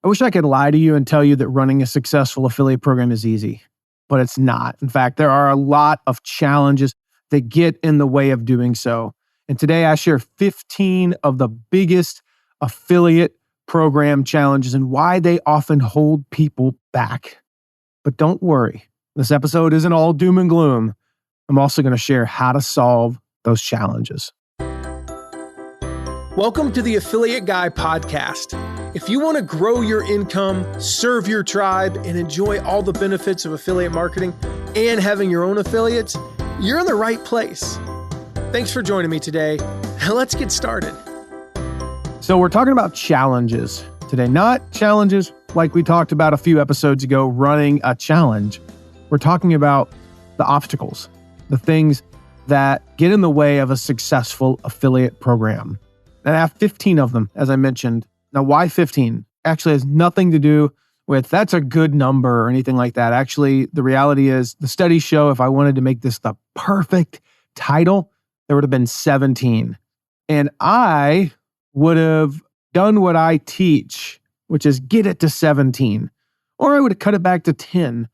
I wish I could lie to you and tell you that running a successful affiliate program is easy, but it's not. In fact, there are a lot of challenges that get in the way of doing so. And today I share 15 of the biggest affiliate program challenges and why they often hold people back. But don't worry, this episode isn't all doom and gloom. I'm also going to share how to solve those challenges. Welcome to the Affiliate Guy podcast. If you want to grow your income, serve your tribe, and enjoy all the benefits of affiliate marketing and having your own affiliates, you're in the right place. Thanks for joining me today. Let's get started. So we're talking about challenges today, not challenges like we talked about a few episodes ago, running a challenge. We're talking about the obstacles, the things that get in the way of a successful affiliate program. And I have 15 of them, as I mentioned. Now, why 15? Actually has nothing to do with that's a good number or anything like that. Actually, the reality is the studies show if I wanted to make this the perfect title, there would have been 17. And I would have done what I teach, which is get it to 17. Or I would have cut it back to 10.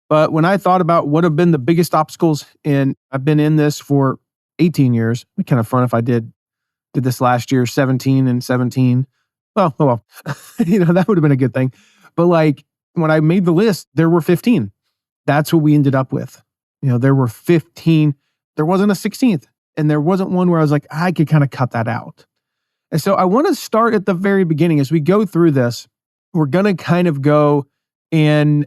But when I thought about what have been the biggest obstacles, and I've been in this for 18 years, it'd be kind of fun if I did this last year, 17 and 17. Well, that would have been a good thing. But like when I made the list, there were 15. That's what we ended up with. There were 15. There wasn't a 16th. And there wasn't one where I was like, I could kind of cut that out. And so I want to start at the very beginning. As we go through this, we're going to kind of go in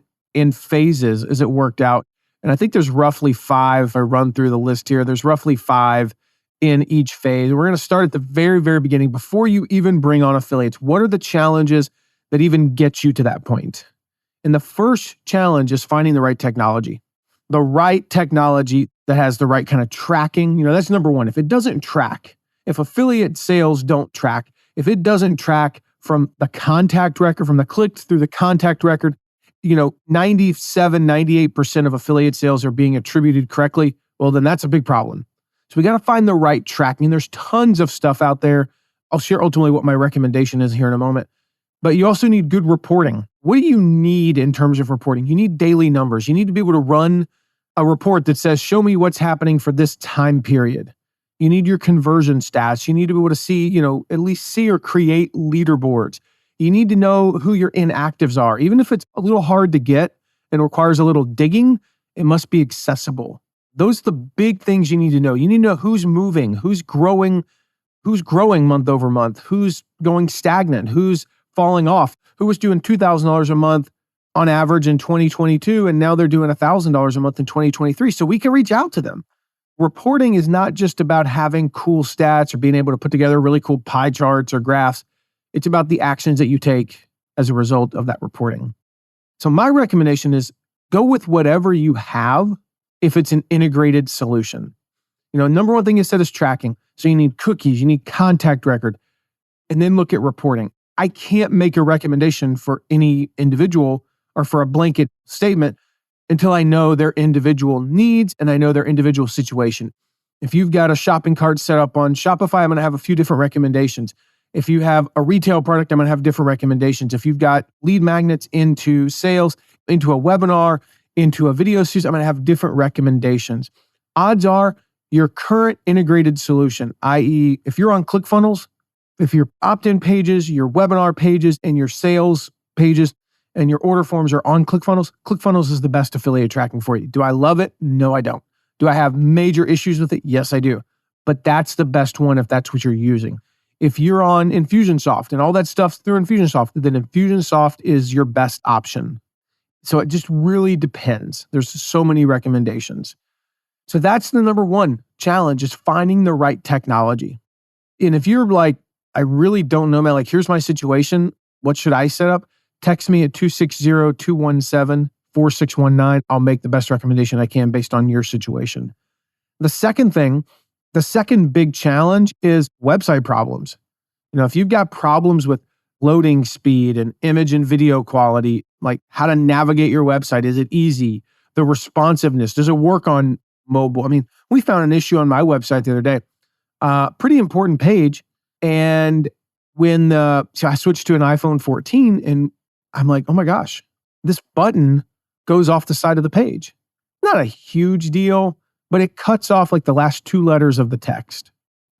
phases as it worked out. And I think there's roughly 5. I run through the list here. There's roughly 5 in each phase. We're going to start at the very, very beginning before you even bring on affiliates. What are the challenges that even get you to that point? And the first challenge is finding the right technology. The right technology that has the right kind of tracking. That's number one. If it doesn't track, if affiliate sales don't track, if it doesn't track from the contact record, from the clicks through the contact record, 97, 98% of affiliate sales are being attributed correctly, well, then that's a big problem. So we got to find the right tracking. There's tons of stuff out there. I'll share ultimately what my recommendation is here in a moment. But you also need good reporting. What do you need in terms of reporting? You need daily numbers. You need to be able to run a report that says, show me what's happening for this time period. You need your conversion stats. You need to be able to see, at least see or create leaderboards. You need to know who your inactives are. Even if it's a little hard to get and requires a little digging, it must be accessible. Those are the big things you need to know. You need to know who's moving, who's growing month over month, who's going stagnant, who's falling off, who was doing $2,000 a month on average in 2022, and now they're doing $1,000 a month in 2023. So we can reach out to them. Reporting is not just about having cool stats or being able to put together really cool pie charts or graphs. It's about the actions that you take as a result of that reporting. So my recommendation is go with whatever you have if it's an integrated solution. Number one thing you said is tracking. So you need cookies, you need contact record, and then look at reporting. I can't make a recommendation for any individual or for a blanket statement until I know their individual needs and I know their individual situation. If you've got a shopping cart set up on Shopify, I'm going to have a few different recommendations. If you have a retail product, I'm going to have different recommendations. If you've got lead magnets into sales, into a webinar, into a video series, I'm going to have different recommendations. Odds are your current integrated solution, i.e. if you're on ClickFunnels, if your opt-in pages, your webinar pages, and your sales pages, and your order forms are on ClickFunnels, ClickFunnels is the best affiliate tracking for you. Do I love it? No, I don't. Do I have major issues with it? Yes, I do. But that's the best one if that's what you're using. If you're on Infusionsoft and all that stuff's through Infusionsoft, then Infusionsoft is your best option. So it just really depends. There's so many recommendations. So that's the number one challenge, is finding the right technology. And if you're like, I really don't know, man, like here's my situation, what should I set up? Text me at 260-217-4619. I'll make the best recommendation I can based on your situation. The second big challenge is website problems. If you've got problems with loading speed and image and video quality, like how to navigate your website, is it easy? The responsiveness, does it work on mobile? I mean, we found an issue on my website the other day, pretty important page. And so I switched to an iPhone 14 and I'm like, oh my gosh, this button goes off the side of the page. Not a huge deal, but it cuts off like the last 2 letters of the text.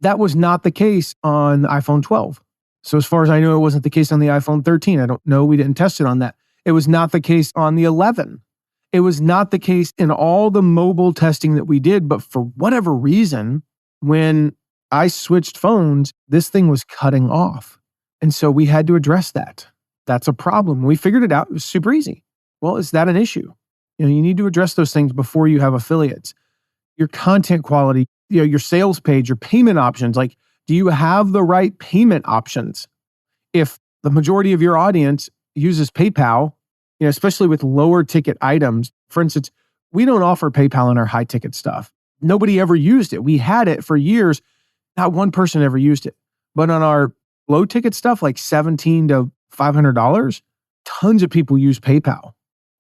That was not the case on the iPhone 12. So as far as I know, it wasn't the case on the iPhone 13. I don't know. We didn't test it on that. It was not the case on the 11. It was not the case in all the mobile testing that we did. But for whatever reason, when I switched phones, this thing was cutting off. And so we had to address that. That's a problem. We figured it out. It was super easy. Well, is that an issue? You need to address those things before you have affiliates. Your content quality, your sales page, your payment options. Like, do you have the right payment options? If the majority of your audience uses PayPal, especially with lower ticket items, for instance, we don't offer PayPal in our high ticket stuff. Nobody ever used it. We had it for years. Not one person ever used it. But on our low ticket stuff, like $17 to $500, tons of people use PayPal.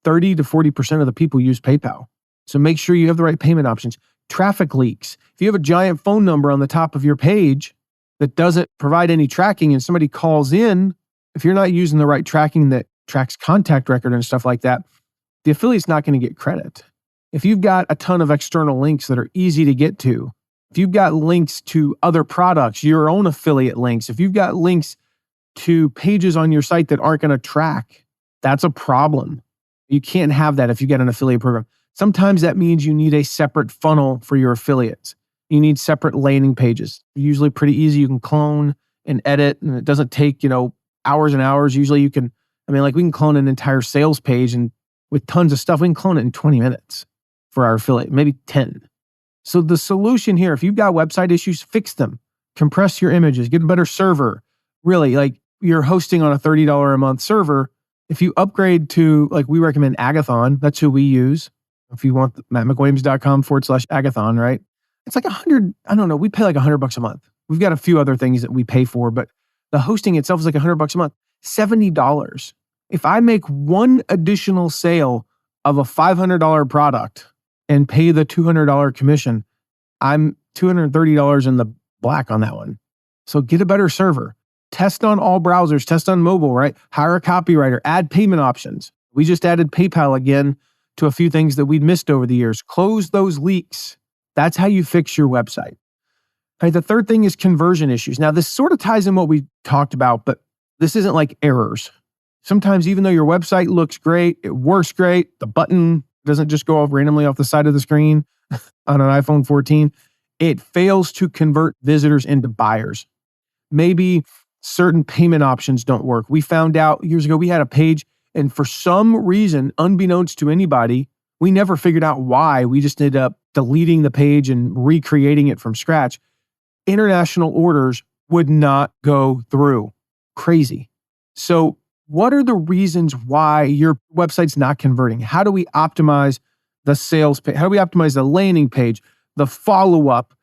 30 to 40% of the people use PayPal. So make sure you have the right payment options. Traffic leaks. If you have a giant phone number on the top of your page that doesn't provide any tracking and somebody calls in, if you're not using the right tracking that tracks contact record and stuff like that, the affiliate's not going to get credit. If you've got a ton of external links that are easy to get to, if you've got links to other products, your own affiliate links, if you've got links to pages on your site that aren't going to track, that's a problem. You can't have that if you get an affiliate program. Sometimes that means you need a separate funnel for your affiliates. You need separate landing pages. Usually pretty easy. You can clone and edit, and it doesn't take, hours and hours. Usually we can clone an entire sales page, and with tons of stuff, we can clone it in 20 minutes for our affiliate, maybe 10. So the solution here, if you've got website issues, fix them. Compress your images, get a better server. Really, like you're hosting on a $30 a month server. If you upgrade to, we recommend Agathon, that's who we use. If you want, mattmcwilliams.com/Agathon, right? It's like 100, I don't know, we pay like $100 a month. We've got a few other things that we pay for, but the hosting itself is like $100 a month. $70. If I make one additional sale of a $500 product and pay the $200 commission, I'm $230 in the black on that one. So get a better server. Test on all browsers, test on mobile, right? Hire a copywriter, add payment options. We just added PayPal again to a few things that we'd missed over the years. Close those leaks. That's how you fix your website. Okay, the third thing is conversion issues. Now, this sort of ties in what we talked about, but this isn't like errors. Sometimes even though your website looks great, it works great, the button doesn't just go off randomly off the side of the screen on an iPhone 14, it fails to convert visitors into buyers. Maybe certain payment options don't work. We found out years ago we had a page, and for some reason, unbeknownst to anybody, we never figured out why. We just ended up deleting the page and recreating it from scratch. International orders would not go through. Crazy. So what are the reasons why your website's not converting? How do we optimize the sales page? How do we optimize the landing page, the follow-up?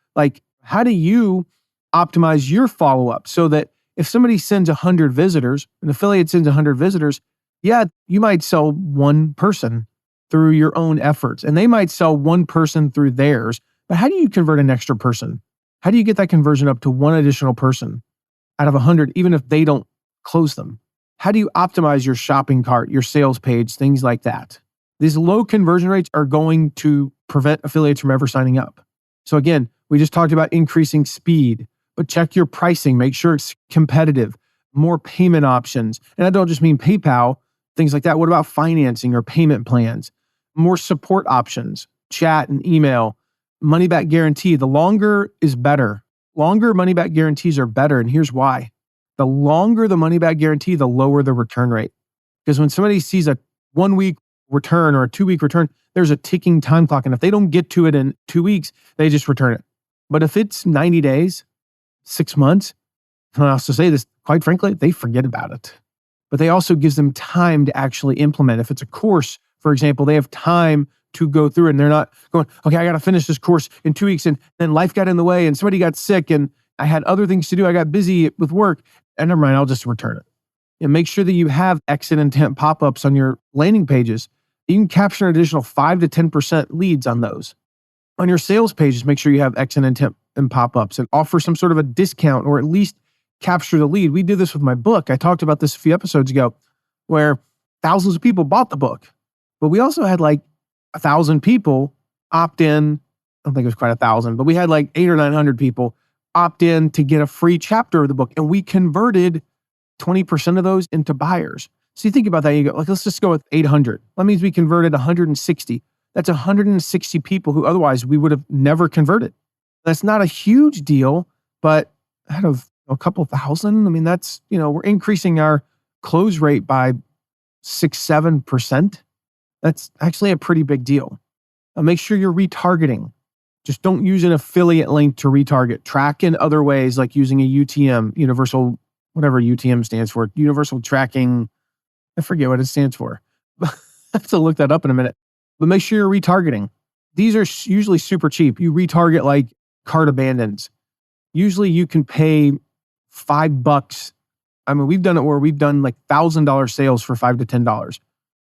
How do you optimize your follow-up so that if somebody sends 100 visitors, an affiliate sends 100 visitors, yeah, you might sell one person through your own efforts, and they might sell one person through theirs. But how do you convert an extra person? How do you get that conversion up to one additional person out of 100, even if they don't close them? How do you optimize your shopping cart, your sales page, things like that? These low conversion rates are going to prevent affiliates from ever signing up. So again, we just talked about increasing speed, but check your pricing, make sure it's competitive, more payment options. And I don't just mean PayPal, things like that. What about financing or payment plans? More support options, chat and email, money back guarantee. The longer is better. Longer money back guarantees are better. And here's why. The longer the money back guarantee, the lower the return rate. Because when somebody sees a 1 week return or a 2 week return, there's a ticking time clock. And if they don't get to it in 2 weeks, they just return it. But if it's 90 days, 6 months, and I also say this, quite frankly, they forget about it. But they also gives them time to actually implement. If it's a course, for example, they have time to go through it, and they're not going, okay, I got to finish this course in 2 weeks, and then life got in the way and somebody got sick and I had other things to do. I got busy with work, and never mind, I'll just return it. And make sure that you have exit intent pop-ups on your landing pages. You can capture an additional 5 to 10% leads on those. On your sales pages, make sure you have exit intent and pop-ups and offer some sort of a discount or at least capture the lead. We did this with my book. I talked about this a few episodes ago where thousands of people bought the book. But we also had like 1,000 people opt in. I don't think it was quite 1,000, but we had like 800 or 900 people opt in to get a free chapter of the book. And we converted 20% of those into buyers. So you think about that, you go, like, let's just go with 800. That means we converted 160. That's 160 people who otherwise we would have never converted. That's not a huge deal, but out of a couple thousand, I mean, that's, we're increasing our close rate by 6-7%. That's actually a pretty big deal. Make sure you're retargeting. Just don't use an affiliate link to retarget. Track in other ways, like using a UTM, universal, whatever UTM stands for, universal tracking. I forget what it stands for. I have to look that up in a minute. But make sure you're retargeting. These are usually super cheap. You retarget like cart abandons. Usually you can pay $5. I mean, we've done it where we've done like $1,000 sales for $5 to $10.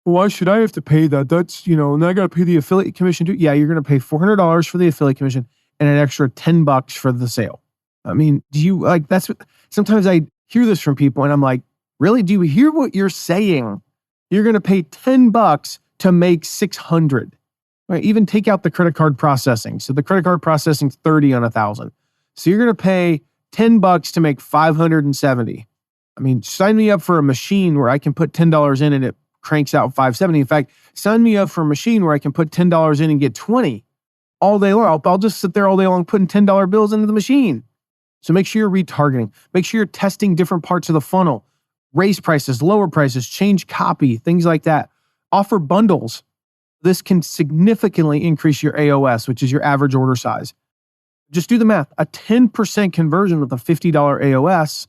Why should I have to pay that? That's, and I got to pay the affiliate commission too. Yeah, you're going to pay $400 for the affiliate commission and an extra $10 for the sale. I mean, do you like, that's what, sometimes I hear this from people and I'm like, really? Do you hear what you're saying? You're going to pay $10 to make $600, right? Even take out the credit card processing. So the credit card processing is $30 on 1,000. So you're going to pay $10 to make $570. I mean, sign me up for a machine where I can put $10 in and it cranks out $570. In fact, sign me up for a machine where I can put $10 in and get 20 all day long. I'll just sit there all day long putting $10 bills into the machine. So make sure you're retargeting. Make sure you're testing different parts of the funnel. Raise prices, lower prices, change copy, things like that. Offer bundles. This can significantly increase your AOS, which is your average order size. Just do the math. A 10% conversion with a $50 AOS,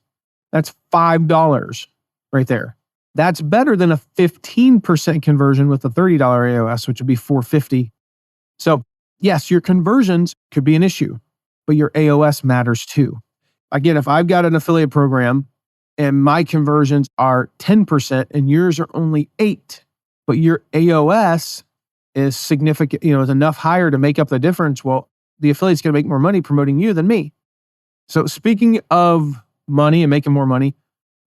that's $5 right there. That's better than a 15% conversion with a $30 AOS, which would be $450. So yes, your conversions could be an issue, but your AOS matters too. Again, if I've got an affiliate program and my conversions are 10% and yours are only 8%, but your AOS is significant, is enough higher to make up the difference, well, the affiliate's going to make more money promoting you than me. So speaking of money and making more money,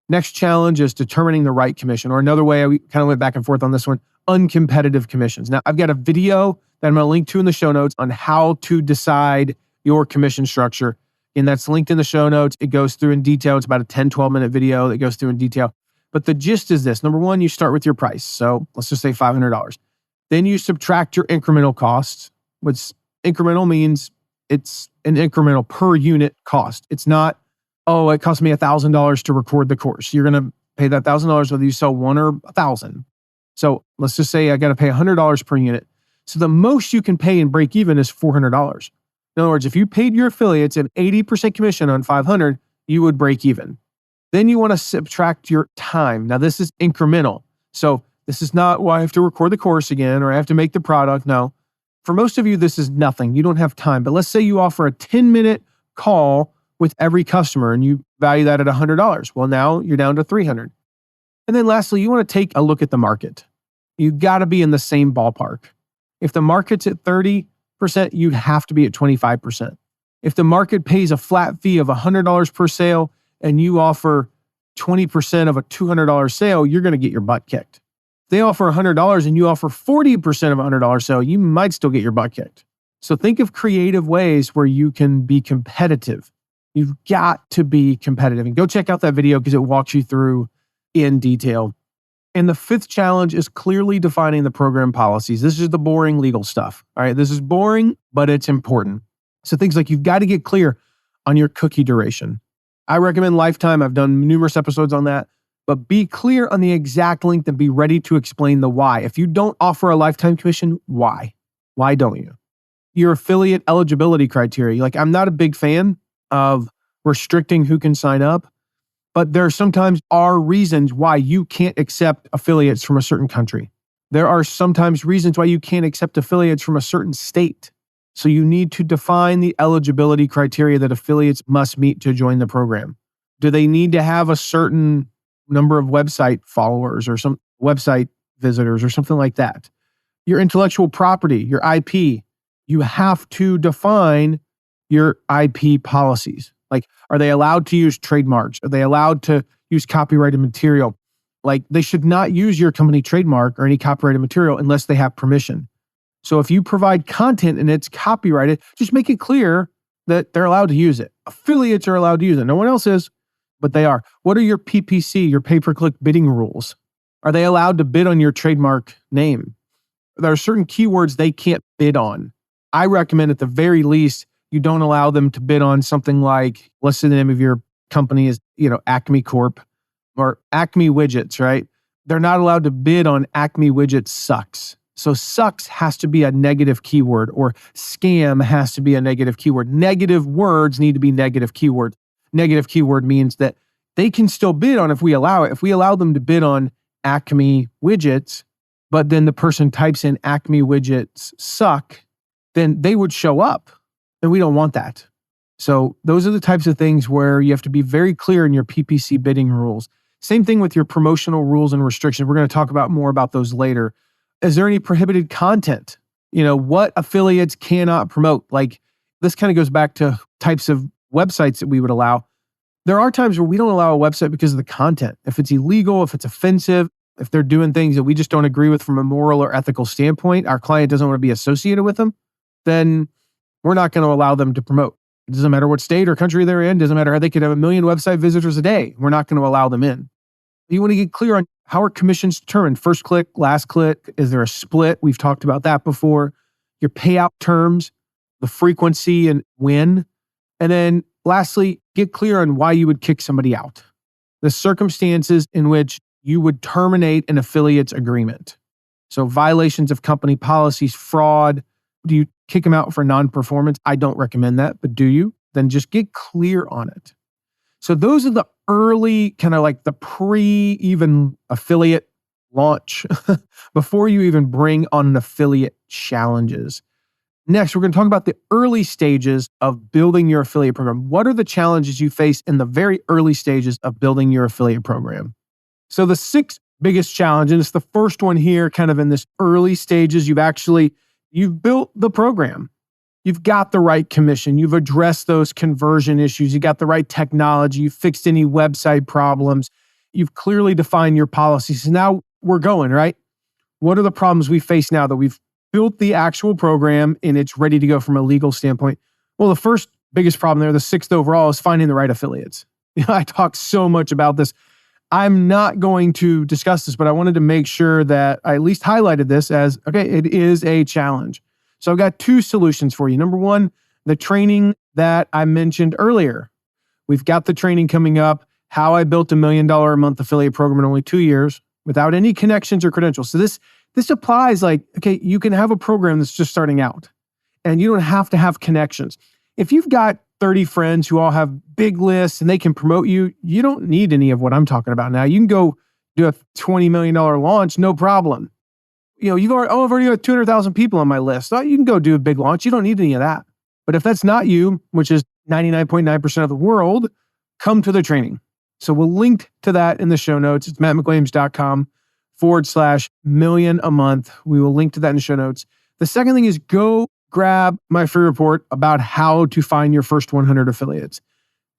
next challenge is determining the right commission, or another way, we kind of went back and forth on this one, uncompetitive commissions. Now, I've got a video that I'm going to link to in the show notes on how to decide your commission structure. And that's linked in the show notes. It goes through in detail. It's about a 10, 12-minute video that goes through in detail. But the gist is this. Number one, you start with your price. So let's just say $500. Then you subtract your incremental costs, which incremental means it's an incremental per unit cost. It's not, oh, it cost me $1,000 to record the course. You're going to pay that $1,000 whether you sell one or 1,000. So let's just say I got to pay $100 per unit. So the most you can pay and break even is $400. In other words, if you paid your affiliates an 80% commission on 500, you would break even. Then you want to subtract your time. Now this is incremental. So this is not, well, I have to record the course again or I have to make the product. No. For most of you, this is nothing. You don't have time. But let's say you offer a 10-minute call with every customer and you value that at $100. Well, now you're down to $300. And then lastly, you want to take a look at the market. You got to be in the same ballpark. If the market's at 30%, you'd have to be at 25%. If the market pays a flat fee of $100 per sale and you offer 20% of a $200 sale, you're going to get your butt kicked. If they offer $100 and you offer 40% of a $100 sale, you might still get your butt kicked. So think of creative ways where you can be competitive. You've got to be competitive. And go check out that video because it walks you through in detail. And the fifth challenge is clearly defining the program policies. This is the boring legal stuff. All right, this is boring, but it's important. So things like you've got to get clear on your cookie duration. I recommend Lifetime. I've done numerous episodes on that. But be clear on the exact length and be ready to explain the why. If you don't offer a lifetime commission, why? Why don't you? Your affiliate eligibility criteria. Like, I'm not a big fan of restricting who can sign up, but there sometimes are reasons why you can't accept affiliates from a certain country. There are sometimes reasons why you can't accept affiliates from a certain state. So you need to define the eligibility criteria that affiliates must meet to join the program. Do they need to have a certain number of website followers or some website visitors or something like that? Your intellectual property, your IP, you have to define your IP policies. Like, are they allowed to use trademarks? Are they allowed to use copyrighted material? Like they should not use your company trademark or any copyrighted material unless they have permission. So if you provide content and it's copyrighted, just make it clear that they're allowed to use it. Affiliates are allowed to use it. No one else is, but they are. What are your PPC, your pay-per-click bidding rules? Are they allowed to bid on your trademark name? There are certain keywords they can't bid on. I recommend at the very least, you don't allow them to bid on something like, let's say the name of your company is, Acme Corp or Acme Widgets, right? They're not allowed to bid on Acme Widgets sucks. So sucks has to be a negative keyword, or scam has to be a negative keyword. Negative words need to be negative keywords. Negative keyword means that they can still bid on if we allow it. If we allow them to bid on Acme Widgets, but then the person types in Acme Widgets suck, then they would show up. And we don't want that. So those are the types of things where you have to be very clear in your PPC bidding rules. Same thing with your promotional rules and restrictions. We're going to talk about more about those later. Is there any prohibited content? What affiliates cannot promote? Like this kind of goes back to types of websites that we would allow. There are times where we don't allow a website because of the content. If it's illegal, if it's offensive, if they're doing things that we just don't agree with from a moral or ethical standpoint, our client doesn't want to be associated with them, then we're not going to allow them to promote. It doesn't matter what state or country they're in. Doesn't matter how they could have 1 million website visitors a day. We're not going to allow them in. You want to get clear on how are commissions determined? First click, last click. Is there a split? We've talked about that before. Your payout terms, the frequency and when. And then lastly, get clear on why you would kick somebody out. The circumstances in which you would terminate an affiliate's agreement. So violations of company policies, fraud. Do you kick them out for non-performance? I don't recommend that, but do you? Then just get clear on it. So those are the early, kind of like the pre-even affiliate launch, before you even bring on an affiliate challenges. Next, we're going to talk about the early stages of building your affiliate program. What are the challenges you face in the very early stages of building your affiliate program? So the 6 biggest challenges, and it's the first one here, kind of in this early stages, you've built the program. You've got the right commission. You've addressed those conversion issues. You got the right technology. You've fixed any website problems. You've clearly defined your policies. Now we're going, right? What are the problems we face now that we've built the actual program and it's ready to go from a legal standpoint? Well, the first biggest problem there, the 6th overall, is finding the right affiliates. I talk so much about this. I'm not going to discuss this, but I wanted to make sure that I at least highlighted this as, okay, it is a challenge. So I've got 2 solutions for you. Number 1, the training that I mentioned earlier. We've got the training coming up, how I built $1 million a month affiliate program in only 2 years without any connections or credentials. So this applies like, okay, you can have a program that's just starting out and you don't have to have connections. If you've got 30 friends who all have big lists and they can promote you, you don't need any of what I'm talking about now. You can go do a $20 million launch, no problem. I've already got 200,000 people on my list. So you can go do a big launch. You don't need any of that. But if that's not you, which is 99.9% of the world, come to the training. So we'll link to that in the show notes. It's mattmcwilliams.com/million a month. We will link to that in the show notes. The second thing is go grab my free report about how to find your first 100 affiliates.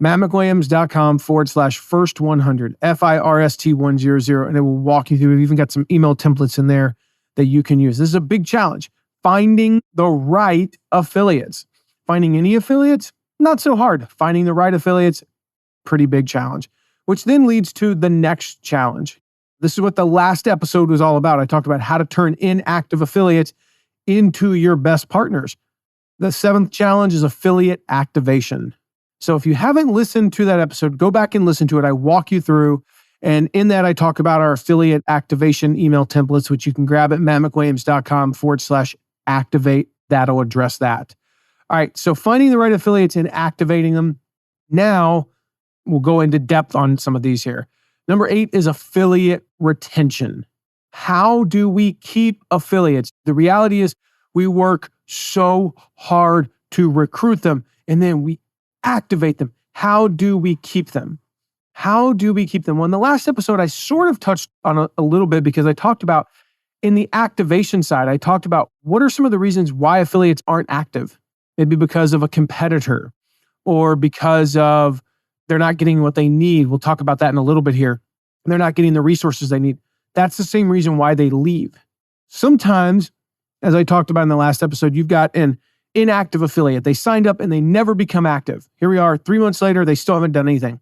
mattmcwilliams.com/first 100, FIRST 100, and it will walk you through. We've even got some email templates in there that you can use. This is a big challenge. Finding the right affiliates. Finding any affiliates, not so hard. Finding the right affiliates, pretty big challenge. Which then leads to the next challenge. This is what the last episode was all about. I talked about how to turn inactive affiliates into your best partners. The 7th challenge is affiliate activation. So if you haven't listened to that episode, go back and listen to it. I walk you through. And in that, I talk about our affiliate activation email templates, which you can grab at mattmcwilliams.com/activate. That'll address that. All right. So finding the right affiliates and activating them. Now we'll go into depth on some of these here. Number 8 is affiliate retention. How do we keep affiliates? The reality is we work so hard to recruit them and then we activate them. How do we keep them? How do we keep them? Well, in the last episode, I sort of touched on a little bit because I talked about in the activation side, I talked about what are some of the reasons why affiliates aren't active? Maybe because of a competitor or because of they're not getting what they need. We'll talk about that in a little bit here. and they're not getting the resources they need. That's the same reason why they leave. Sometimes, as I talked about in the last episode, you've got an inactive affiliate. They signed up and they never become active. Here we are 3 months later, they still haven't done anything.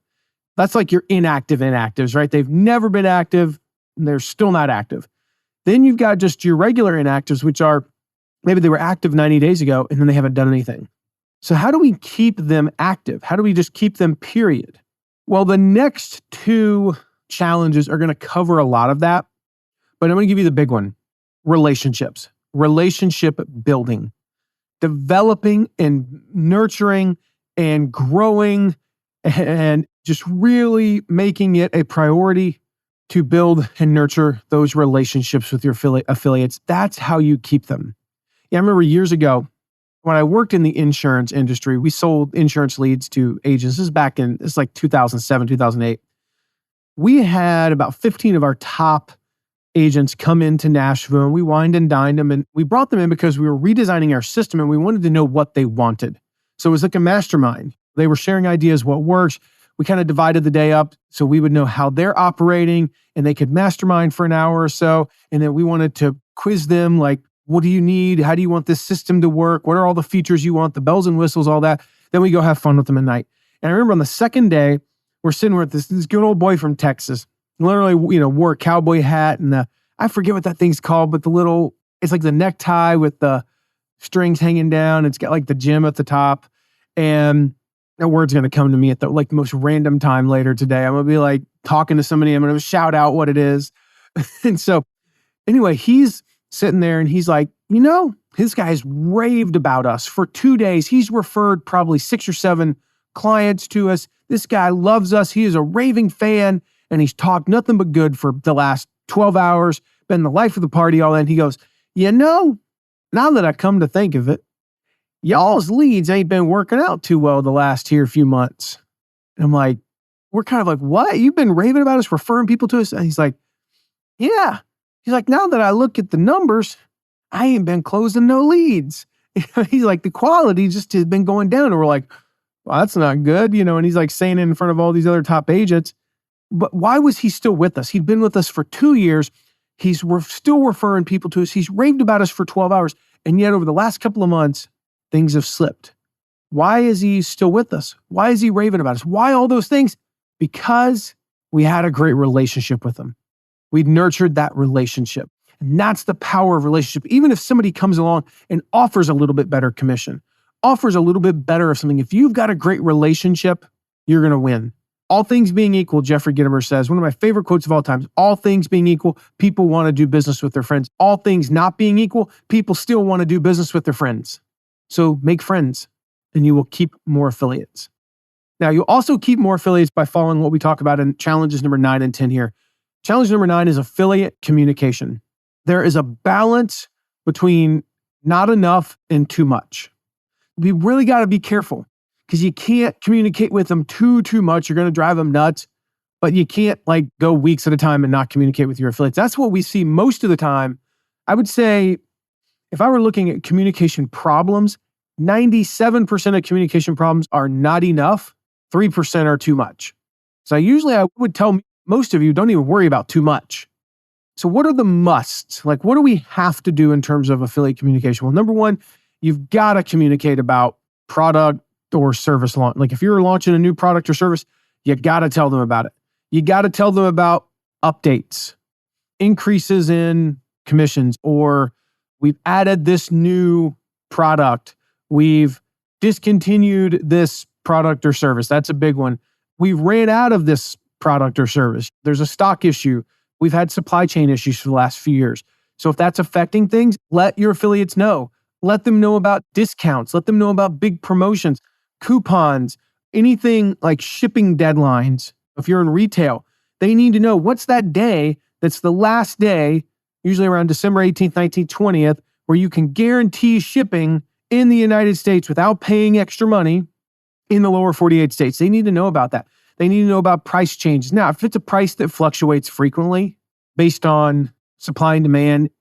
That's like your inactive inactives, right? They've never been active and they're still not active. Then you've got just your regular inactives, which are maybe they were active 90 days ago and then they haven't done anything. So how do we keep them active? How do we just keep them, period? Well, the next two challenges are going to cover a lot of that, but I'm going to give you the big one: relationships, relationship building, developing and nurturing and growing and just really making it a priority to build and nurture those relationships with your affiliates. That's how you keep them. Yeah, I remember years ago when I worked in the insurance industry, we sold insurance leads to agents. This is like 2007, 2008. We had about 15 of our top agents come into Nashville, and we wined and dined them. And we brought them in because we were redesigning our system and we wanted to know what they wanted. So it was like a mastermind. They were sharing ideas, what works. We kind of divided the day up so we would know how they're operating and they could mastermind for an hour or so. And then we wanted to quiz them, like, what do you need? How do you want this system to work? What are all the features you want? The bells and whistles, all that. Then we go have fun with them at night. And I remember on the second day, we're sitting with this good old boy from Texas. Literally, wore a cowboy hat and I forget what that thing's called, but it's like the necktie with the strings hanging down. It's got like the gem at the top. And that word's going to come to me at the most random time later today. I'm going to be like talking to somebody. I'm going to shout out what it is. And so anyway, he's sitting there and he's like, his guy's raved about us for 2 days. He's referred probably 6 or 7 clients to us. This guy loves us. He is a raving fan. And he's talked nothing but good for the last 12 hours, been the life of the party, all that. And he goes, now that I come to think of it, y'all's leads ain't been working out too well the last few months. And I'm like, we're kind of like, what? You've been raving about us, referring people to us? And he's like, yeah. He's like, now that I look at the numbers, I ain't been closing no leads. He's like, the quality just has been going down. And we're like, well, that's not good. And he's like saying it in front of all these other top agents. But why was he still with us? He'd been with us for 2 years. He's still referring people to us. He's raved about us for 12 hours. And yet over the last couple of months, things have slipped. Why is he still with us? Why is he raving about us? Why all those things? Because we had a great relationship with him. We'd nurtured that relationship. And that's the power of relationship. Even if somebody comes along and offers a little bit better commission, offers a little bit better of something, if you've got a great relationship, you're going to win. All things being equal, Jeffrey Gitomer says, one of my favorite quotes of all time, all things being equal, people want to do business with their friends. All things not being equal, people still want to do business with their friends. So make friends and you will keep more affiliates. Now, you'll also keep more affiliates by following what we talk about in challenges number 9 and 10 here. Challenge number 9 is affiliate communication. There is a balance between not enough and too much. We really got to be careful because you can't communicate with them too much. You're going to drive them nuts, but you can't go weeks at a time and not communicate with your affiliates. That's what we see most of the time. I would say if I were looking at communication problems, 97% of communication problems are not enough. 3% are too much. So I would tell most of you, don't even worry about too much. So what are the musts? What do we have to do in terms of affiliate communication? Well, number 1, you've got to communicate about product or service launch. If you're launching a new product or service, you got to tell them about it. You got to tell them about updates, increases in commissions, or we've added this new product. We've discontinued this product or service. That's a big one. We've ran out of this product or service. There's a stock issue. We've had supply chain issues for the last few years. So if that's affecting things, let your affiliates know. Let them know about discounts. Let them know about big promotions, coupons, anything like shipping deadlines. If you're in retail, they need to know what's that day that's the last day, usually around December 18th, 19th, 20th, where you can guarantee shipping in the United States without paying extra money in the lower 48 states. They need to know about that. They need to know about price changes. Now, if it's a price that fluctuates frequently based on supply and demand,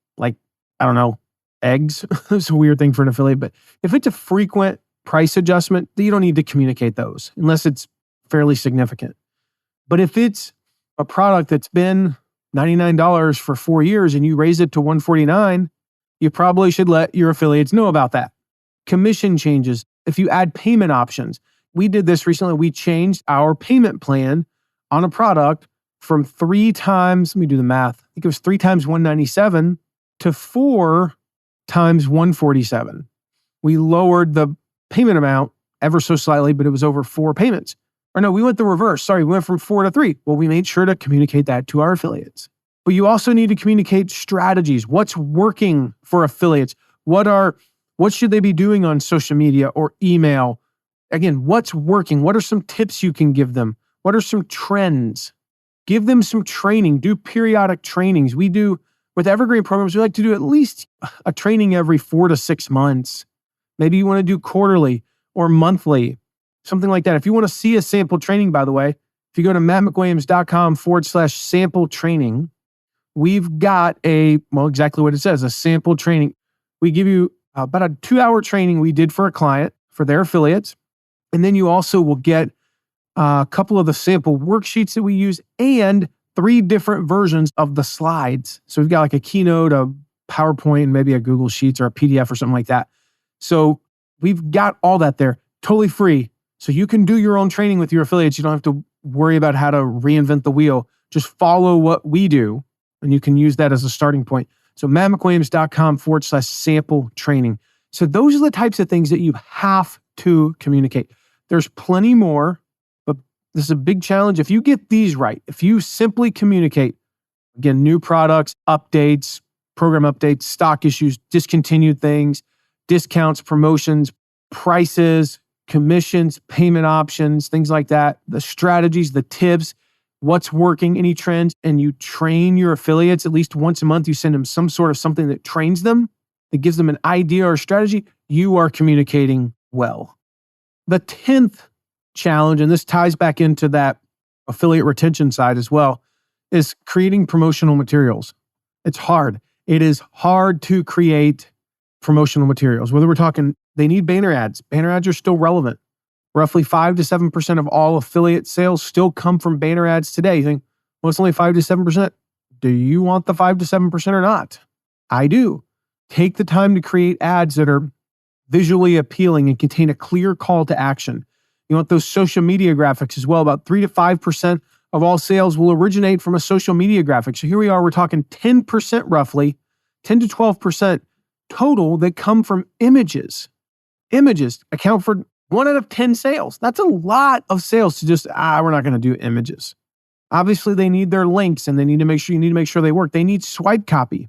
eggs, it's a weird thing for an affiliate, but if it's a frequent price adjustment, you don't need to communicate those unless it's fairly significant. But if it's a product that's been $99 for 4 years and you raise it to $149, you probably should let your affiliates know about that. Commission changes. If you add payment options, we did this recently. We changed our payment plan on a product from 3 times, let me do the math. I think it was 3 times $197 to 4 times $147. We lowered the payment amount ever so slightly, but it was over 4 payments. Or no, we went the reverse. Sorry, we went from 4 to 3. Well, we made sure to communicate that to our affiliates. But you also need to communicate strategies. What's working for affiliates? What should they be doing on social media or email? Again, what's working? What are some tips you can give them? What are some trends? Give them some training. Do periodic trainings. We do, with Evergreen programs, we like to do at least a training every 4 to 6 months. Maybe you want to do quarterly or monthly, something like that. If you want to see a sample training, by the way, if you go to mattmcwilliams.com/sample training, we've got exactly what it says, a sample training. We give you about a 2-hour training we did for a client, for their affiliates. And then you also will get a couple of the sample worksheets that we use and 3 different versions of the slides. So we've got like a Keynote, a PowerPoint, maybe a Google Sheets or a PDF or something like that. So we've got all that there, totally free. So you can do your own training with your affiliates. You don't have to worry about how to reinvent the wheel. Just follow what we do, and you can use that as a starting point. So mattmcwilliams.com/sample training. So those are the types of things that you have to communicate. There's plenty more, but this is a big challenge. If you get these right, if you simply communicate, again, new products, updates, program updates, stock issues, discontinued things, discounts, promotions, prices, commissions, payment options, things like that, the strategies, the tips, what's working, any trends, and you train your affiliates at least once a month. You send them some sort of something that trains them, that gives them an idea or strategy. You are communicating well. The 10th challenge, and this ties back into that affiliate retention side as well, is creating promotional materials. It's hard. It is hard to create promotional materials. Whether we're talking, they need banner ads. Banner ads are still relevant. Roughly 5 to 7% of all affiliate sales still come from banner ads today. You think, well, it's only 5 to 7%. Do you want the 5 to 7% or not? I do. Take the time to create ads that are visually appealing and contain a clear call to action. You want those social media graphics as well. About 3 to 5% of all sales will originate from a social media graphic. So here we are, we're talking 10% roughly, 10 to 12% total that come from images. Images account for 1 out of 10 sales. That's a lot of sales to just, we're not going to do images. Obviously, they need their links and you need to make sure they work. They need swipe copy.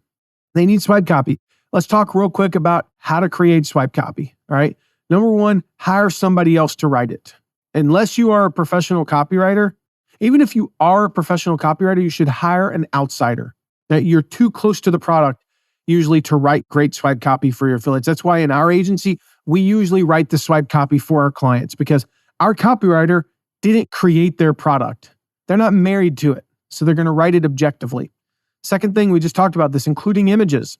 Let's talk real quick about how to create swipe copy. All right. Number 1, hire somebody else to write it. Unless you are a professional copywriter, even if you are a professional copywriter, you should hire an outsider. That you're too close to the product usually to write great swipe copy for your affiliates. That's why in our agency, we usually write the swipe copy for our clients because our copywriter didn't create their product. They're not married to it. So they're going to write it objectively. Second thing, we just talked about this, including images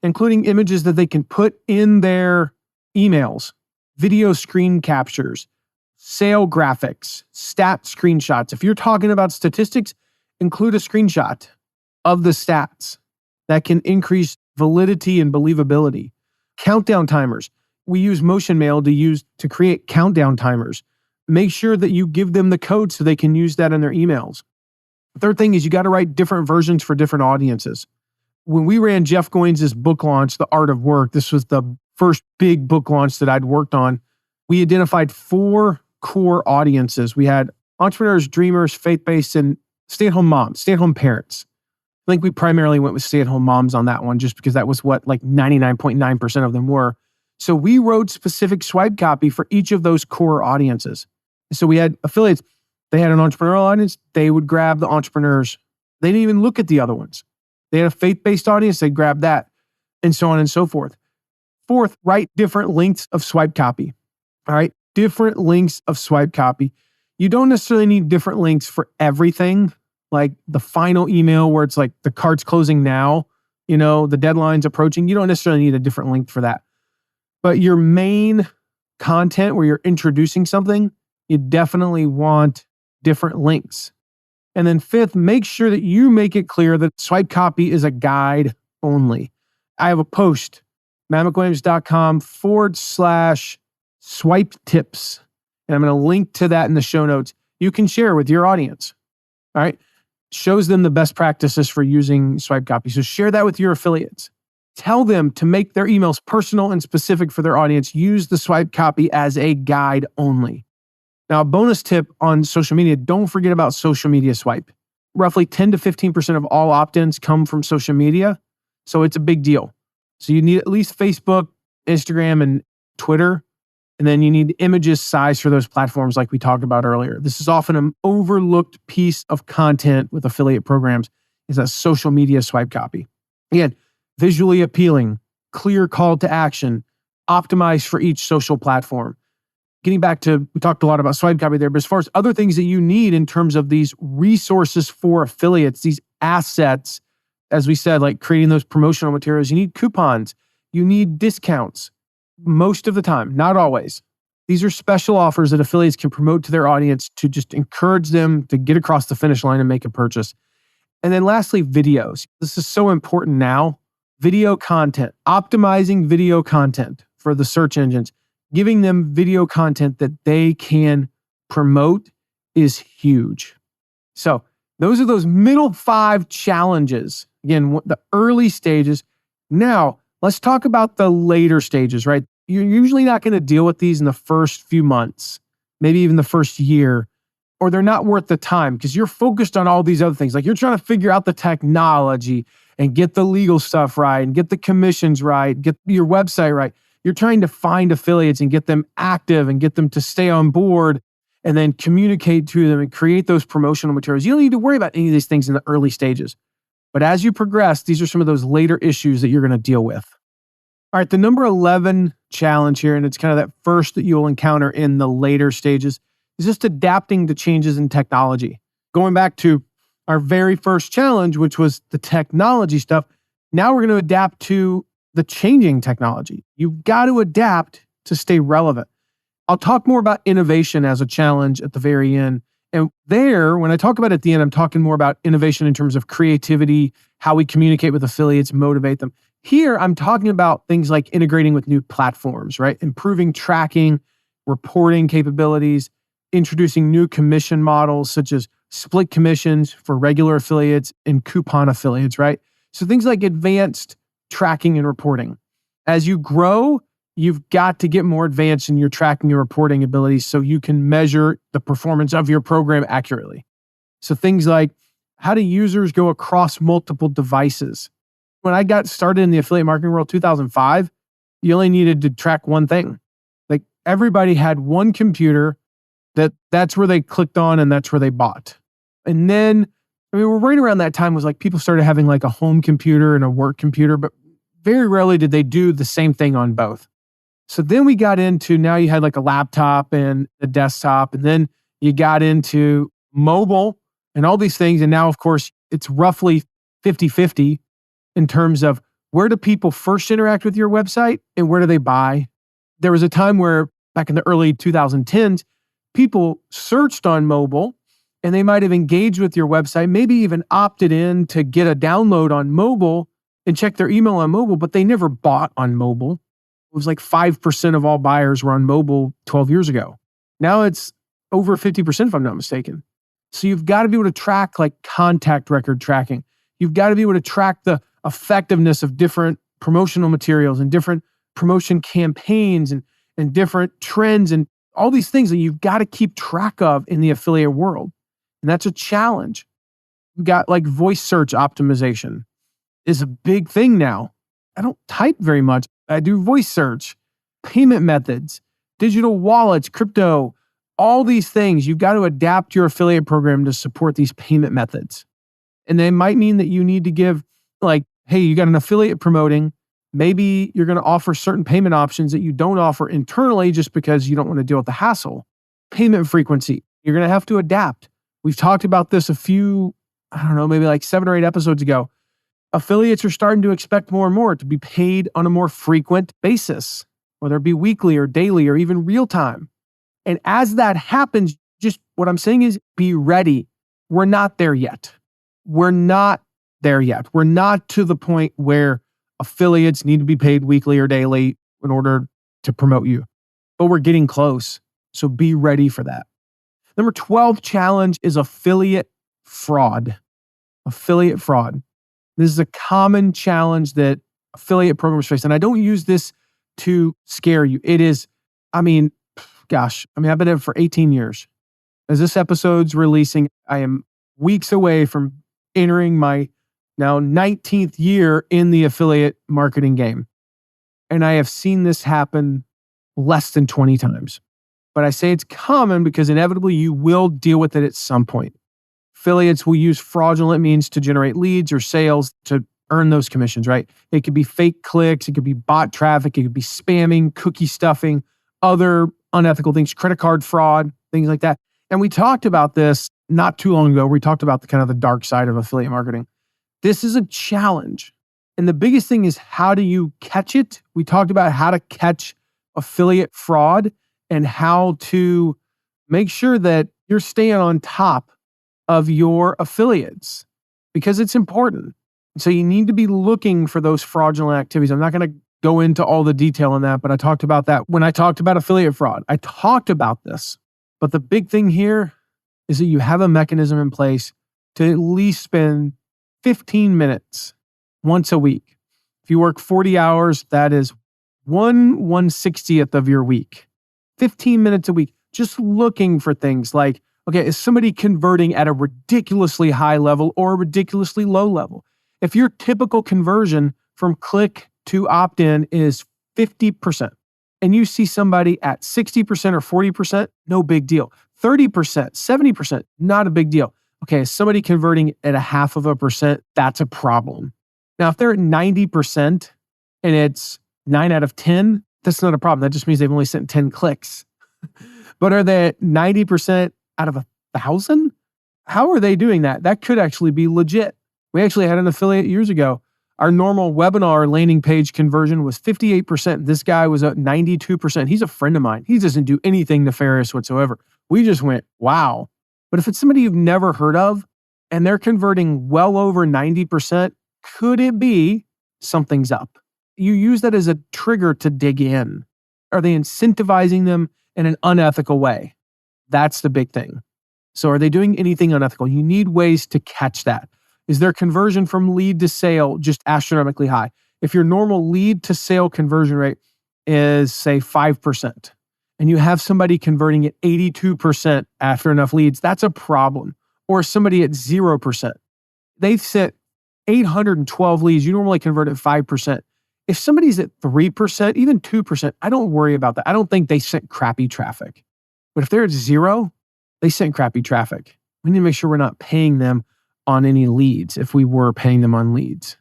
that they can put in their emails, video screen captures, sale graphics, stat screenshots. If you're talking about statistics, include a screenshot of the stats that can increase validity and believability. Countdown timers. We use MotionMail to create countdown timers. Make sure that you give them the code so they can use that in their emails. The third thing is you got to write different versions for different audiences. When we ran Jeff Goins' book launch, The Art of Work, this was the first big book launch that I'd worked on. We identified 4 core audiences. We had entrepreneurs, dreamers, faith-based, and stay-at-home moms, stay-at-home parents. I think we primarily went with stay-at-home moms on that one just because that was what 99.9% of them were. So we wrote specific swipe copy for each of those core audiences. So we had affiliates. They had an entrepreneurial audience. They would grab the entrepreneurs. They didn't even look at the other ones. They had a faith-based audience. They'd grab that and so on and so forth. Fourth, write different lengths of swipe copy. All right. Different lengths of swipe copy. You don't necessarily need different links for everything. Like the final email where it's like the cart's closing now, the deadline's approaching. You don't necessarily need a different link for that. But your main content where you're introducing something, you definitely want different links. And then fifth, make sure that you make it clear that Swipe Copy is a guide only. I have a post, mattmcwilliams.com/swipe tips. And I'm going to link to that in the show notes. You can share with your audience. All right. Shows them the best practices for using Swipe Copy. So share that with your affiliates. Tell them to make their emails personal and specific for their audience. Use the Swipe Copy as a guide only. Now, a bonus tip on social media, don't forget about social media swipe. Roughly 10 to 15% of all opt-ins come from social media. So it's a big deal. So you need at least Facebook, Instagram, and Twitter. And then you need images size for those platforms like we talked about earlier. This is often an overlooked piece of content with affiliate programs is a social media swipe copy. Again, visually appealing, clear call to action, optimized for each social platform. Getting back to, we talked a lot about swipe copy there, but as far as other things that you need in terms of these resources for affiliates, these assets, as we said, like creating those promotional materials, you need coupons, you need discounts. Most of the time, not always. These are special offers that affiliates can promote to their audience to just encourage them to get across the finish line and make a purchase. And then lastly, videos. This is so important now. Video content, optimizing video content for the search engines, giving them video content that they can promote is huge. So those are those middle 5 challenges. Again, the early stages. Now, let's talk about the later stages, right? You're usually not going to deal with these in the first few months, maybe even the first year, or they're not worth the time because you're focused on all these other things. Like you're trying to figure out the technology and get the legal stuff right and get the commissions right, get your website right. You're trying to find affiliates and get them active and get them to stay on board and then communicate to them and create those promotional materials. You don't need to worry about any of these things in the early stages. But as you progress, these are some of those later issues that you're going to deal with. All right, the number 11 challenge here, and it's kind of that first that you'll encounter in the later stages, is just adapting to changes in technology. Going back to our very first challenge, which was the technology stuff, now we're going to adapt to the changing technology. You've got to adapt to stay relevant. I'll talk more about innovation as a challenge at the very end. And there, when I talk about it at the end, I'm talking more about innovation in terms of creativity, how we communicate with affiliates, motivate them. Here, I'm talking about things like integrating with new platforms, right? Improving tracking, reporting capabilities, introducing new commission models such as split commissions for regular affiliates and coupon affiliates, right? So things like advanced tracking and reporting. As you grow, you've got to get more advanced in your tracking and reporting abilities so you can measure the performance of your program accurately. So things like how do users go across multiple devices? When I got started in the affiliate marketing world, 2005, you only needed to track one thing. Like everybody had one computer that's where they clicked on and that's where they bought. And then, we're right around that time was like people started having like a home computer and a work computer, but very rarely did they do the same thing on both. So then we got into, now you had like a laptop and a desktop, and then you got into mobile and all these things. And now, of course, it's roughly 50-50 in terms of where do people first interact with your website and where do they buy. There was a time where back in the early 2010s, people searched on mobile and they might have engaged with your website, maybe even opted in to get a download on mobile and check their email on mobile, but they never bought on mobile. It was like 5% of all buyers were on mobile 12 years ago. Now it's over 50% if I'm not mistaken. So you've got to be able to track like contact record tracking. You've got to be able to track the effectiveness of different promotional materials and different promotion campaigns and different trends and all these things that you've got to keep track of in the affiliate world. And that's a challenge. You've got like voice search optimization is a big thing now. I don't type very much. I do voice search, payment methods, digital wallets, crypto, all these things. You've got to adapt your affiliate program to support these payment methods. And they might mean that you need to give like, hey, you got an affiliate promoting. Maybe you're going to offer certain payment options that you don't offer internally just because you don't want to deal with the hassle. Payment frequency. You're going to have to adapt. We've talked about this a few, maybe like 7 or 8 episodes ago. Affiliates are starting to expect more and more to be paid on a more frequent basis, whether it be weekly or daily or even real time. And as that happens, just what I'm saying is be ready. we're not there yet. We're not there yet. We're not to the point where affiliates need to be paid weekly or daily in order to promote you, but we're getting close. So be ready for that. Number 12 challenge is affiliate fraud. Affiliate fraud. This is a common challenge that affiliate programs face. And I don't use this to scare you. It is, I've been in it for 18 years. As this episode's releasing, I am weeks away from entering my now 19th year in the affiliate marketing game. And I have seen this happen less than 20 times. But I say it's common because inevitably you will deal with it at some point. Affiliates will use fraudulent means to generate leads or sales to earn those commissions, right? It could be fake clicks, it could be bot traffic, it could be spamming, cookie stuffing, other unethical things, credit card fraud, things like that. And we talked about this not too long ago. We talked about the dark side of affiliate marketing. This is a challenge. And the biggest thing is, how do you catch it? We talked about how to catch affiliate fraud and how to make sure that you're staying on top of your affiliates, because it's important. So you need to be looking for those fraudulent activities. I'm not going to go into all the detail on that, but I talked about that when I talked about affiliate fraud. I talked about this. But the big thing here is that you have a mechanism in place to at least spend 15 minutes once a week. If you work 40 hours, that is 1/160th of your week. 15 minutes a week, just looking for things like, okay, is somebody converting at a ridiculously high level or a ridiculously low level? If your typical conversion from click to opt-in is 50%, and you see somebody at 60% or 40%, no big deal. 30%, 70%, not a big deal. Okay, is somebody converting at 0.5%? That's a problem. Now, if they're at 90% and it's 9 out of 10, that's not a problem. That just means they've only sent 10 clicks. But are they at 90% out of 1,000? How are they doing that? That could actually be legit. We actually had an affiliate years ago. Our normal webinar landing page conversion was 58%. This guy was at 92%. He's a friend of mine. He doesn't do anything nefarious whatsoever. We just went, wow. But if it's somebody you've never heard of and they're converting well over 90%, could it be something's up? You use that as a trigger to dig in. Are they incentivizing them in an unethical way? That's the big thing. So are they doing anything unethical? You need ways to catch that. Is their conversion from lead to sale just astronomically high? If your normal lead to sale conversion rate is, say, 5%, and you have somebody converting at 82% after enough leads, that's a problem. Or somebody at 0%. They've sent 812 leads. You normally convert at 5%. If somebody's at 3%, even 2%, I don't worry about that. I don't think they sent crappy traffic. But if they're at 0, they sent crappy traffic. We need to make sure we're not paying them on any leads if we were paying them on leads.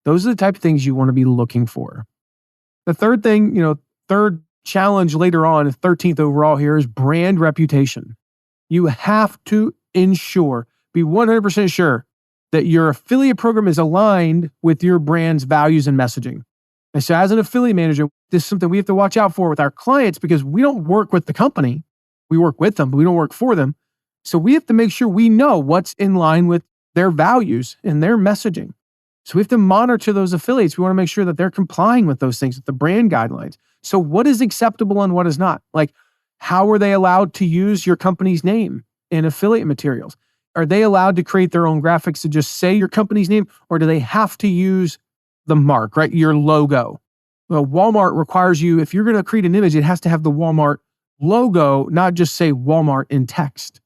Those are the type of things you want to be looking for. The third thing, third challenge later on, 13th overall here, is brand reputation. You have to be 100% sure that your affiliate program is aligned with your brand's values and messaging. And so as an affiliate manager, this is something we have to watch out for with our clients, because we don't work with the company. We work with them, but we don't work for them. So we have to make sure we know what's in line with their values and their messaging. So we have to monitor those affiliates. We want to make sure that they're complying with those things, with the brand guidelines. So what is acceptable and what is not? Like, how are they allowed to use your company's name in affiliate materials? Are they allowed to create their own graphics to just say your company's name, or do they have to use the mark, right? Your logo. Well, Walmart requires you, if you're going to create an image, it has to have the Walmart logo, not just say Walmart in text.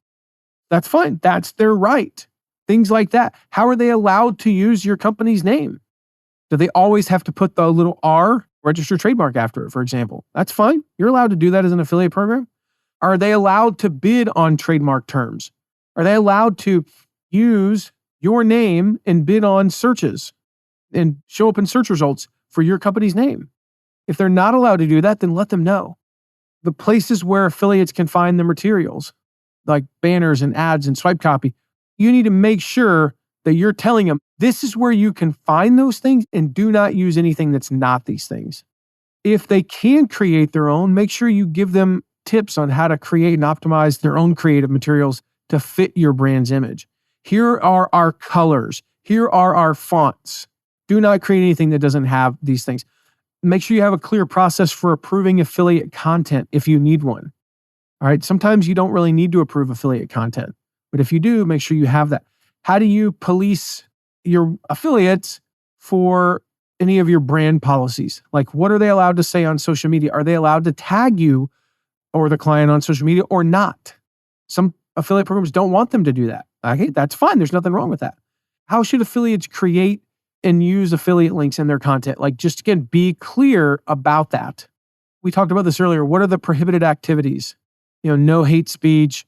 That's fine. That's their right. Things like that. How are they allowed to use your company's name? Do they always have to put the little R, register trademark after it, for example? That's fine. You're allowed to do that as an affiliate program. Are they allowed to bid on trademark terms? Are they allowed to use your name and bid on searches and show up in search results for your company's name? If they're not allowed to do that, then let them know. The places where affiliates can find the materials, like banners and ads and swipe copy, you need to make sure that you're telling them, this is where you can find those things, and do not use anything that's not these things. If they can create their own, make sure you give them tips on how to create and optimize their own creative materials to fit your brand's image. Here are our colors. Here are our fonts. Do not create anything that doesn't have these things. Make sure you have a clear process for approving affiliate content if you need one. All right. Sometimes you don't really need to approve affiliate content, but if you do, make sure you have that. How do you police your affiliates for any of your brand policies? Like, what are they allowed to say on social media? Are they allowed to tag you or the client on social media or not? Some affiliate programs don't want them to do that. Okay, that's fine. There's nothing wrong with that. How should affiliates create and use affiliate links in their content? Like, just again, be clear about that. We talked about this earlier. What are the prohibited activities? No hate speech,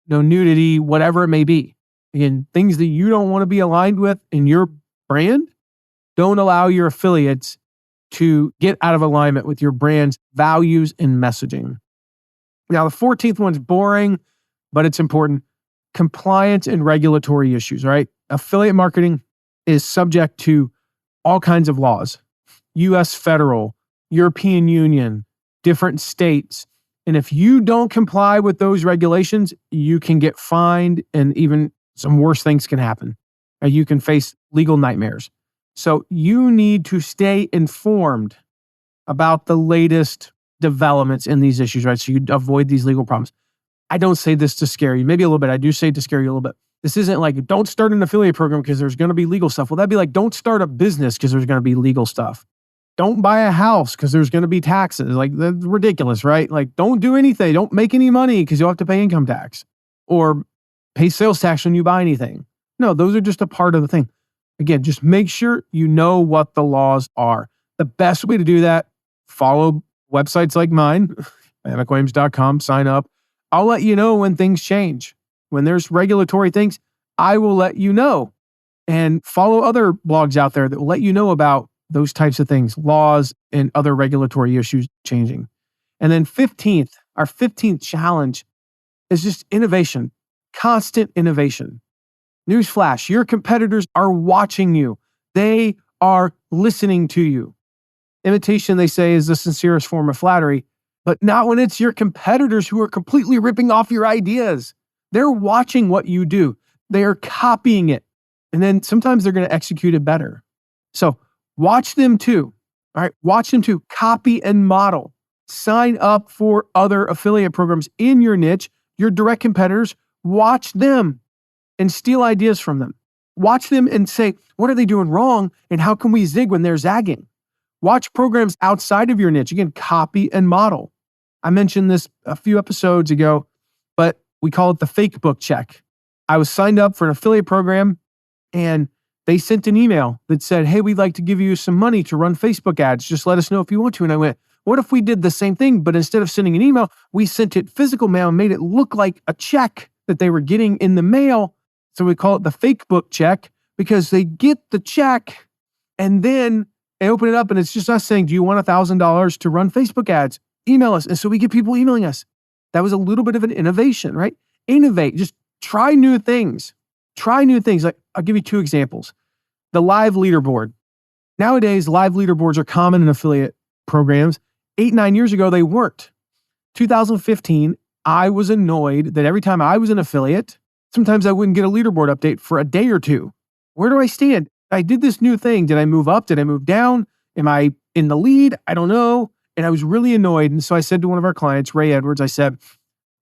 no nudity, whatever it may be. Again, things that you don't want to be aligned with in your brand, don't allow your affiliates to get out of alignment with your brand's values and messaging. Now, the 14th one's boring, but it's important. Compliance and regulatory issues, right? Affiliate marketing is subject to all kinds of laws, US federal, European Union, different states. And if you don't comply with those regulations, you can get fined and even some worse things can happen. You can face legal nightmares. So you need to stay informed about the latest developments in these issues, right? So you avoid these legal problems. I don't say this to scare you. Maybe a little bit. I do say it to scare you a little bit. This isn't like, don't start an affiliate program because there's going to be legal stuff. Well, that'd be like, don't start a business because there's going to be legal stuff. Don't buy a house because there's going to be taxes. Like, that's ridiculous, right? Like, don't do anything. Don't make any money because you'll have to pay income tax or pay sales tax when you buy anything. No, those are just a part of the thing. Again, just make sure you know what the laws are. The best way to do that, follow websites like mine, dynamicwilliams.com, sign up. I'll let you know when things change. When there's regulatory things, I will let you know. And follow other blogs out there that will let you know about those types of things, laws and other regulatory issues changing. And then our 15th challenge is just innovation, constant innovation. Newsflash, your competitors are watching you. They are listening to you. Imitation, they say, is the sincerest form of flattery, but not when it's your competitors who are completely ripping off your ideas. They're watching what you do. They are copying it. And then sometimes they're going to execute it better. So watch them too. All right. Watch them too. Copy and model. Sign up for other affiliate programs in your niche, your direct competitors. Watch them and steal ideas from them. Watch them and say, what are they doing wrong? And how can we zig when they're zagging? Watch programs outside of your niche. Again, copy and model. I mentioned this a few episodes ago, but we call it the fake book check. I was signed up for an affiliate program and they sent an email that said, hey, we'd like to give you some money to run Facebook ads. Just let us know if you want to. And I went, what if we did the same thing, but instead of sending an email, we sent it physical mail and made it look like a check that they were getting in the mail. So we call it the fake book check because they get the check and then they open it up and it's just us saying, do you want $1,000 to run Facebook ads? Email us. And so we get people emailing us. That was a little bit of an innovation, right? Innovate. Just try new things. Try new things. Like, I'll give you two examples. The live leaderboard. Nowadays, live leaderboards are common in affiliate programs. 8-9 years ago, they weren't. 2015, I was annoyed that every time I was an affiliate, sometimes I wouldn't get a leaderboard update for a day or two. Where do I stand? I did this new thing. Did I move up? Did I move down? Am I in the lead? I don't know. And I was really annoyed. And so I said to one of our clients, Ray Edwards, I said,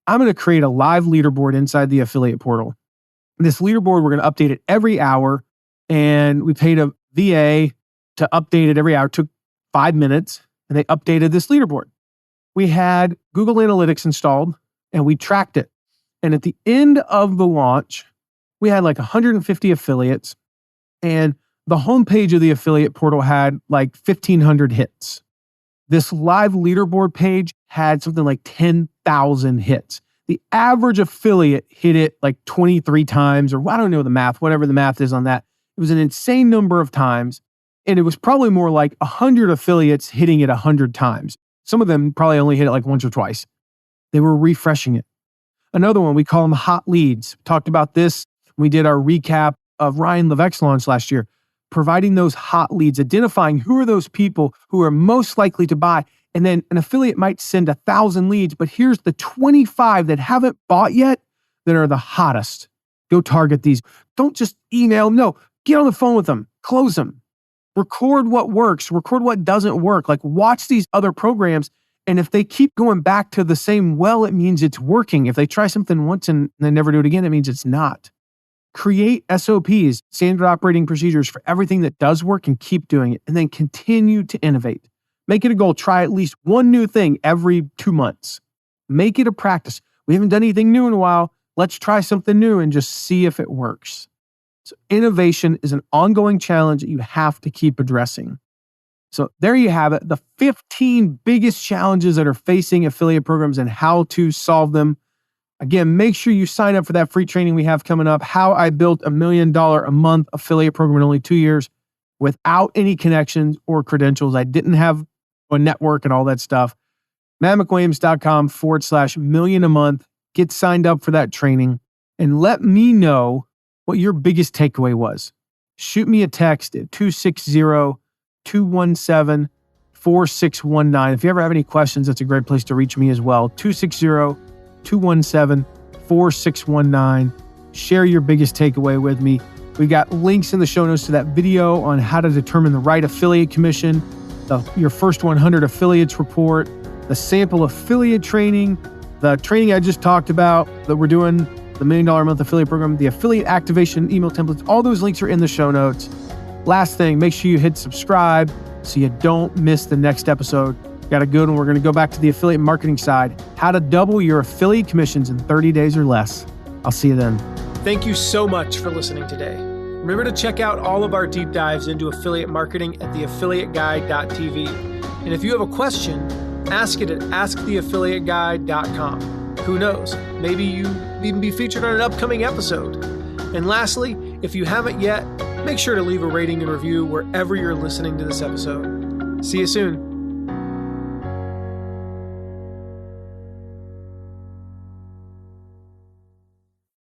I'm going to create a live leaderboard inside the affiliate portal. This leaderboard, we're going to update it every hour. And we paid a VA to update it every hour. It took 5 minutes and they updated this leaderboard. We had Google Analytics installed and we tracked it. And at the end of the launch, we had like 150 affiliates and the homepage of the affiliate portal had like 1,500 hits. This live leaderboard page had something like 10,000 hits. The average affiliate hit it like 23 times, or I don't know the math, whatever the math is on that. It was an insane number of times. And it was probably more like 100 affiliates hitting it 100 times. Some of them probably only hit it like once or twice. They were refreshing it. Another one, we call them hot leads. Talked about this. We did our recap of Ryan Levesque's launch last year. Providing those hot leads, identifying who are those people who are most likely to buy. And then an affiliate might send 1,000 leads, but here's the 25 that haven't bought yet that are the hottest. Go target these. don't just email them. No, get on the phone with them, close them, record what works, record what doesn't work. Like watch these other programs. And if they keep going back to the same well, it means it's working. If they try something once and they never do it again, it means it's not. Create SOPs, standard operating procedures for everything that does work and keep doing it. And then continue to innovate. Make it a goal. Try at least one new thing every 2 months. Make it a practice. We haven't done anything new in a while. Let's try something new and just see if it works. So innovation is an ongoing challenge that you have to keep addressing. So there you have it, the 15 biggest challenges that are facing affiliate programs and how to solve them. Again, make sure you sign up for that free training we have coming up, How I Built $1 Million a Month Affiliate Program in only 2 years without any connections or credentials. I didn't have a network and all that stuff. mattmcwilliams.com/million a month. Get signed up for that training and let me know what your biggest takeaway was. Shoot me a text at 260-217-4619. If you ever have any questions, that's a great place to reach me as well. 260-217-4619. Share your biggest takeaway with me. We got links in the show notes to that video on how to determine the right affiliate commission, your first 100 affiliates report, the sample affiliate training, the training I just talked about that we're doing, the $1 Million a Month affiliate program, the affiliate activation email templates. All those links are in the show notes. Last thing, make sure you hit subscribe so you don't miss the next episode. Got a good one. We're going to go back to the affiliate marketing side. How to double your affiliate commissions in 30 days or less. I'll see you then. Thank you so much for listening today. Remember to check out all of our deep dives into affiliate marketing at theaffiliateguy.tv. And if you have a question, ask it at asktheaffiliateguy.com. Who knows? Maybe you even be featured on an upcoming episode. And lastly, if you haven't yet, make sure to leave a rating and review wherever you're listening to this episode. See you soon.